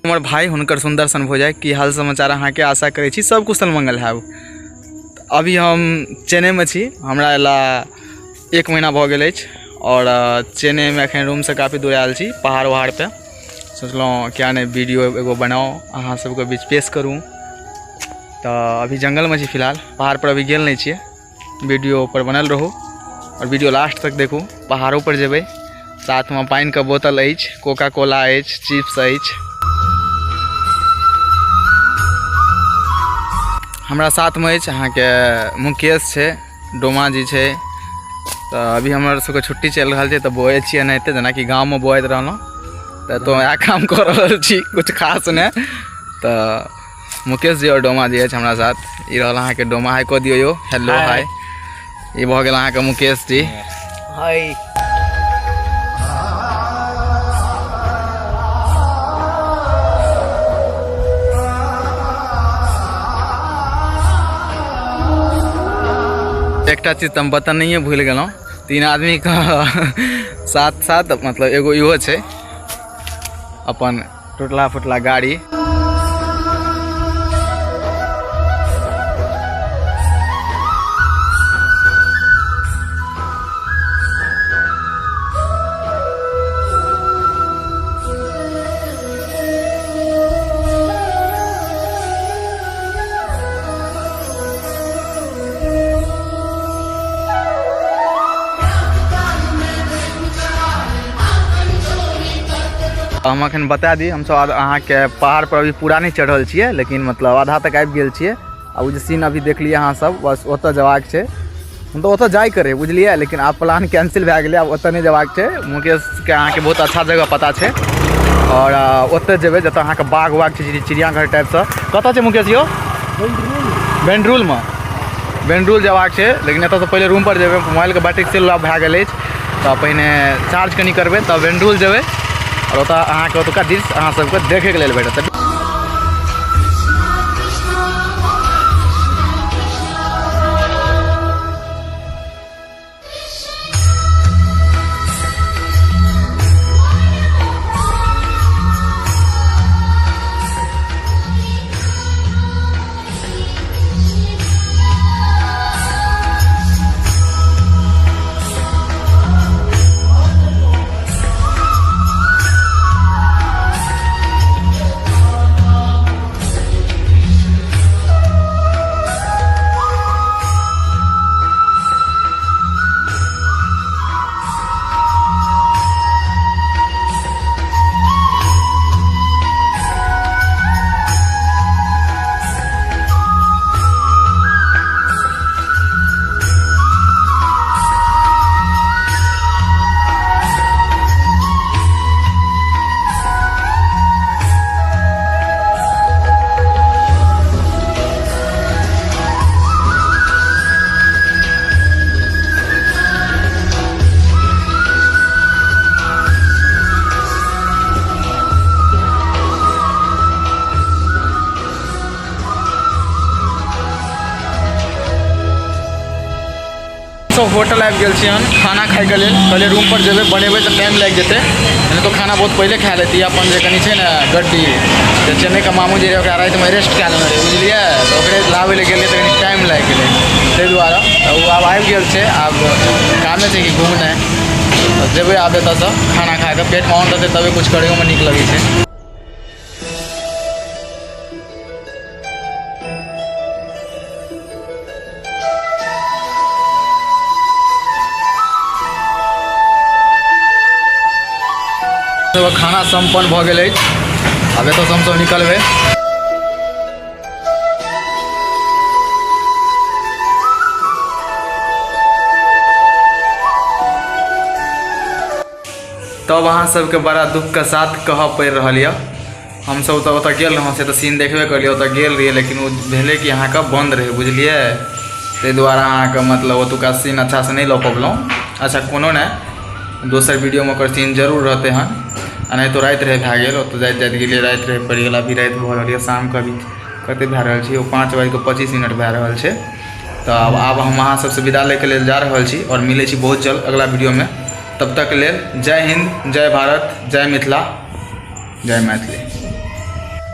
हमर भाई हुनकर सुंदर सन भोजाई की हाल समाचार अहाँ के आशा करै छी सब कुशल मंगल है। अभी हम चेन्नई में छी, हमरा एला 1 महीना भ गेल अछि और चेन्नई में एखन रूम से काफ़ी दूर आयल छी पहाड़ वहाड़ पे। सोचलहुँ क्या नहीं वीडियो एगो बनाओ अहाँ सबके बीच पेश करूँ। तो अभी जंगल में छी फिलहाल, पहाड़ पर अभी गेल नहीं छिए। वीडियो पर बनल रहू और वीडियो लास्ट तक देखू। पहाड़ों पर जेबै, साथ में पानी के बोतल अछि, कोका कोला अछि, चिप्स अछि। हमरा साथ में अछि अहाँ के मुकेश छै, डोमा जी छै। तो अभी हमारे सबके छुट्टी चल रहा है तो बोए छिए एनाहिते जेना कि गाँव में बोएत रहलहुँ। तो यहाँ काम कर रहल छी, कुछ खास नहीं। तो मुकेश जी और डोमा जी हमरा साथ। ई रहल अहाँ के डोमा, हाय कह दियो यो, हेलो हाय। ई भ गेल अहाँ के मुकेश जी, हाय। एकटा चीज तो हम बताइए भूल गलूँ, 3 आदमी का साथ साथ मतलब एगो इहो छै अपन टूटला फुटला गाड़ी। हम अखन बता दी, हम सब अहाँ के पहाड़ पर अभी पूरा नहीं चढ़ल छिए, लेकिन मतलब आधा तक आबि गेल छिए। आ वो सीन अभी देख लिए अहाँ सब, बस ओतऽ जबाक छै। हम तो ओतऽ जाय करे बुझलिए, लेकिन आप प्लान कैंसिल भए गेलै, आब ओतऽ नहीं जबाक छै। मुकेश के अहाँ के बहुत अच्छा जगह पता छै और ओतऽ जेबै जतऽ अहाँ के बाघ वाघ छै, चिड़ियाघर टाइप से। कतऽ छै मुकेश यो? बेंड्रूल में। बेंड्रूल जबाक छै, लेकिन एतऽ से पहले रूम पर जेबै। मोबाइल के बैटरी सेल भए गेल अछि, तो पहिने चार्ज कनी करबै तब बेंड्रूल जेबै और ओतऽ अहाँ के ओतुका दृश्य अहाँ सबके देखे के लेल भेटत। सब होटल आबि गेल छी, खाना खाए के लेल। कहलिए रूम पर जेबै, बनेबै तो टाइम लागि जेतै, नहीं तो खाना बहुत पहले खा लेती। अपन जे कनी छै ने गड्डी, चेन्नई के मामू जी रहे, रात में रेस्ट कए लेने रहे बुझलिए, तो ओकरे लाबे ले गेलिए तो कनी टाइम लागि गेलै ताहि दुआरे। तो वो आब आबि गेल छै, आब कामे छै कि घूमनाइ। तो जेबै आब एतऽ से खाना खा के, पेट में अन्न रहतै तबे कुछ करैयो में नीक लगै छै। खाना संपन्न भ गेल अछि, आब एतऽ हम सब निकलबै। तब अहाँ सबके बड़ा दुख के साथ कह पड़ि रहल यऽ। हम सब तो ओतऽ गेल रहौं, से तो सीन देखबे करिए, ओतऽ गेल रहिए, लेकिन वो भेलै कि अहाँ के बंद रहे बुझलिए, ताहि दुआरे अहाँ के मतलब ओतुका सीन अच्छा से नहीं लऽ पबलहुँ। अच्छा कोनो नहीं, दोसर वीडियो में ओकर सीन जरूर रहते हैं। नहीं तो रात रहे भए गेल, ओतऽ जाइत जाइत गेलिए, रात रहे पड़ि गेल। अभी रात भऽ रहल यऽ, शाम के अभी कते भए रहल छै, 5:25 भए रहल छै। तो अब हम अहाँ सबसे विदा ले के लिए जा रहल छी और मिले छी बहुत जल्द अगला वीडियो में। तब तक लेल जय हिंद, जय भारत, जय मिथिला, जय मैथिली।